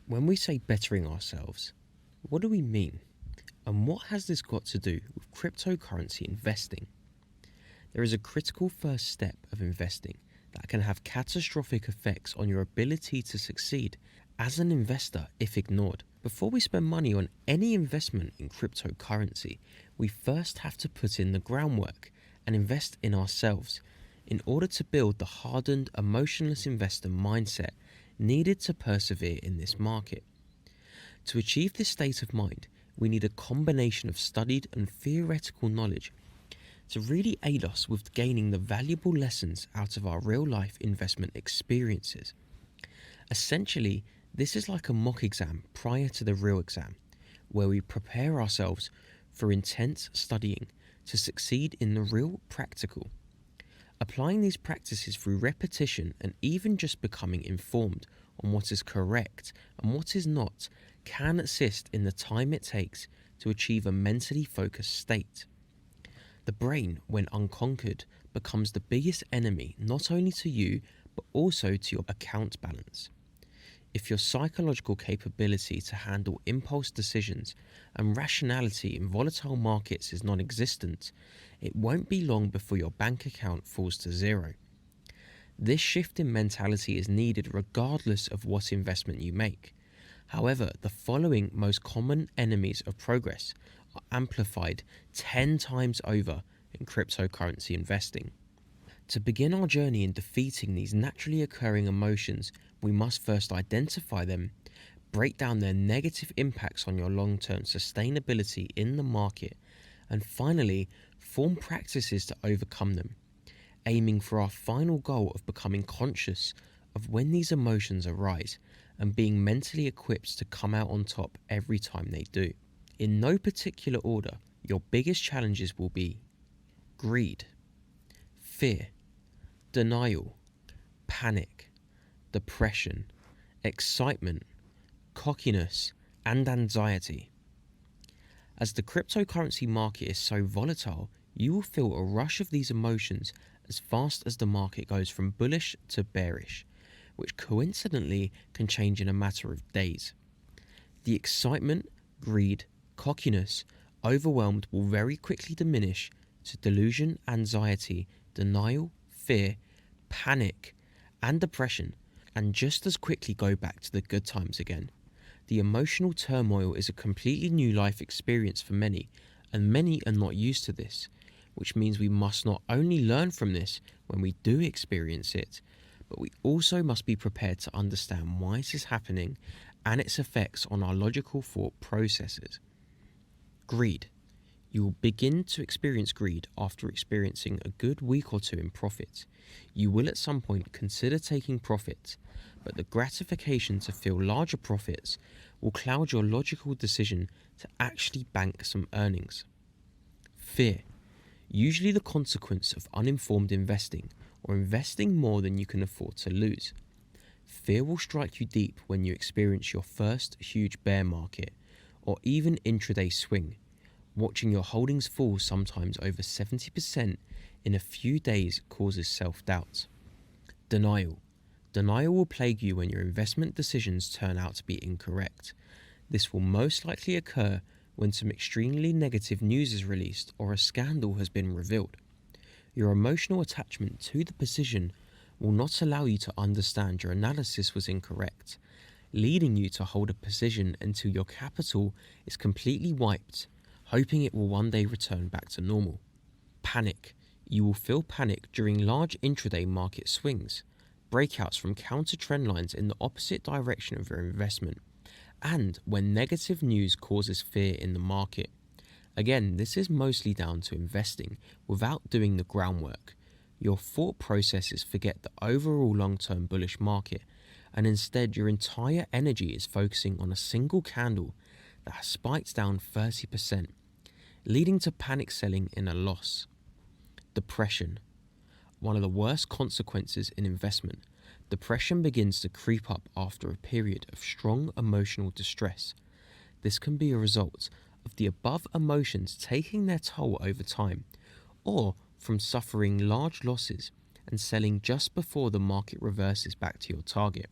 When we say bettering ourselves, what do we mean? And what has this got to do with cryptocurrency investing? There is a critical first step of investing that can have catastrophic effects on your ability to succeed as an investor if ignored. Before we spend money on any investment in cryptocurrency, we first have to put in the groundwork and invest in ourselves in order to build the hardened, emotionless investor mindset needed to persevere in this market. To achieve this state of mind, we need a combination of studied and theoretical knowledge to really aid us with gaining the valuable lessons out of our real-life investment experiences. Essentially, this is like a mock exam prior to the real exam, where we prepare ourselves for intense studying to succeed in the real practical. Applying these practices through repetition and even just becoming informed on what is correct and what is not can assist in the time it takes to achieve a mentally focused state. The brain, when unconquered, becomes the biggest enemy not only to you but also to your account balance. If your psychological capability to handle impulse decisions and rationality in volatile markets is non-existent, it won't be long before your bank account falls to zero. This shift in mentality is needed regardless of what investment you make. However, the following most common enemies of progress are amplified 10 times over in cryptocurrency investing. To begin our journey in defeating these naturally occurring emotions, we must first identify them, break down their negative impacts on your long-term sustainability in the market, and finally, form practices to overcome them, aiming for our final goal of becoming conscious of when these emotions arise and being mentally equipped to come out on top every time they do. In no particular order, your biggest challenges will be greed, fear, denial, panic, depression, excitement, cockiness, and anxiety. As the cryptocurrency market is so volatile, you will feel a rush of these emotions as fast as the market goes from bullish to bearish, which coincidentally can change in a matter of days. The excitement, greed, cockiness, overwhelmed will very quickly diminish to delusion, anxiety, denial, fear, panic, and depression, and just as quickly go back to the good times again. The emotional turmoil is a completely new life experience for many, and many are not used to this, which means we must not only learn from this when we do experience it, but we also must be prepared to understand why this is happening and its effects on our logical thought processes. Greed. You will begin to experience greed after experiencing a good week or two in profit. You will at some point consider taking profit, but the gratification to feel larger profits will cloud your logical decision to actually bank some earnings. Fear. Usually the consequence of uninformed investing or investing more than you can afford to lose. Fear will strike you deep when you experience your first huge bear market or even intraday swing. Watching your holdings fall sometimes over 70% in a few days causes self-doubt. Denial. Denial will plague you when your investment decisions turn out to be incorrect. This will most likely occur when some extremely negative news is released or a scandal has been revealed. Your emotional attachment to the position will not allow you to understand your analysis was incorrect, leading you to hold a position until your capital is completely wiped, hoping it will one day return back to normal. Panic. You will feel panic during large intraday market swings, breakouts from counter trend lines in the opposite direction of your investment, and when negative news causes fear in the market. Again, this is mostly down to investing without doing the groundwork. Your thought processes forget the overall long-term bullish market, and instead your entire energy is focusing on a single candle that has spiked down 30%, leading to panic selling in a loss. Depression. One of the worst consequences in investment, depression begins to creep up after a period of strong emotional distress. This can be a result of the above emotions taking their toll over time, or from suffering large losses and selling just before the market reverses back to your target.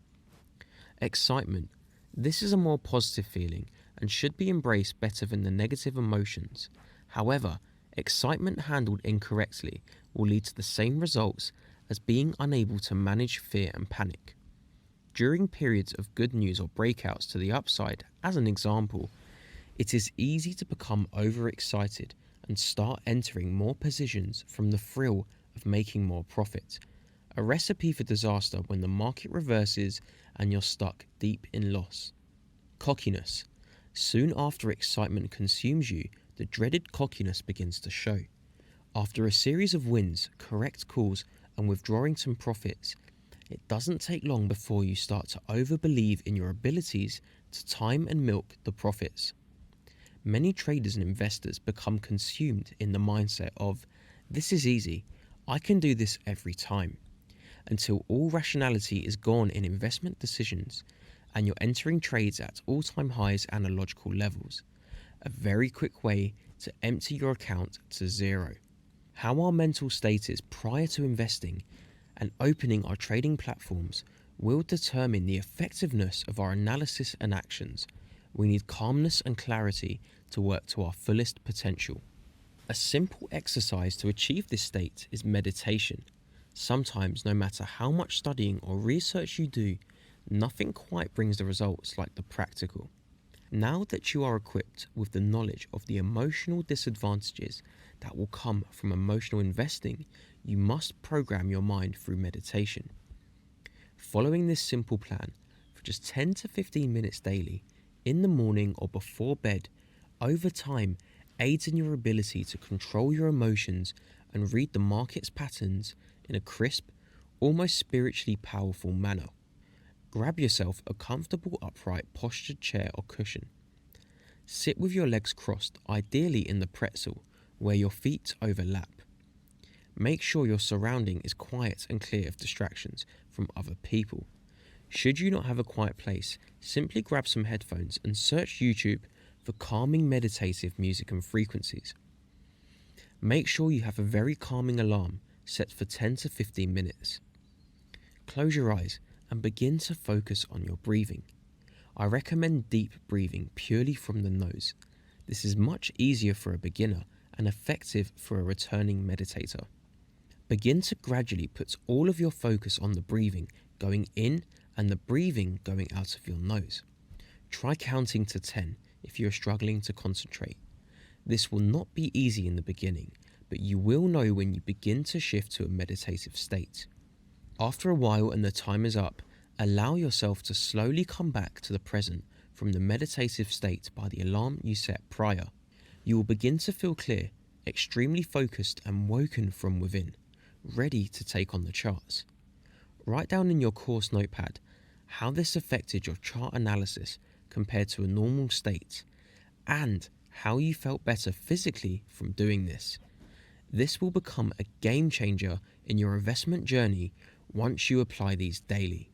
Excitement. This is a more positive feeling and should be embraced better than the negative emotions. However, excitement handled incorrectly will lead to the same results as being unable to manage fear and panic. During periods of good news or breakouts to the upside, as an example, it is easy to become overexcited and start entering more positions from the thrill of making more profit. A recipe for disaster when the market reverses and you're stuck deep in loss. Cockiness. Soon after excitement consumes you, the dreaded cockiness begins to show. After a series of wins, correct calls, and withdrawing some profits, it doesn't take long before you start to overbelieve in your abilities to time and milk the profits. Many traders and investors become consumed in the mindset of, this is easy, I can do this every time, until all rationality is gone in investment decisions and you're entering trades at all-time highs and illogical levels. A very quick way to empty your account to zero. How our mental state is prior to investing and opening our trading platforms will determine the effectiveness of our analysis and actions. We need calmness and clarity to work to our fullest potential. A simple exercise to achieve this state is meditation. Sometimes, no matter how much studying or research you do, nothing quite brings the results like the practical. Now that you are equipped with the knowledge of the emotional disadvantages that will come from emotional investing, you must program your mind through meditation. Following this simple plan for just 10 to 15 minutes daily, in the morning or before bed, over time aids in your ability to control your emotions and read the market's patterns in a crisp, almost spiritually powerful manner. Grab yourself a comfortable upright postured chair or cushion. Sit with your legs crossed, ideally in the pretzel, where your feet overlap. Make sure your surrounding is quiet and clear of distractions from other people. Should you not have a quiet place, simply grab some headphones and search YouTube for calming meditative music and frequencies. Make sure you have a very calming alarm set for 10 to 15 minutes. Close your eyes and begin to focus on your breathing. I recommend deep breathing purely from the nose. This is much easier for a beginner and effective for a returning meditator. Begin to gradually put all of your focus on the breathing going in and the breathing going out of your nose. Try counting to 10 if you are struggling to concentrate. This will not be easy in the beginning, but you will know when you begin to shift to a meditative state. After a while and the time is up, allow yourself to slowly come back to the present from the meditative state by the alarm you set prior. You will begin to feel clear, extremely focused and woken from within, ready to take on the charts. Write down in your course notepad how this affected your chart analysis compared to a normal state, and how you felt better physically from doing this. This will become a game changer in your investment journey once you apply these daily.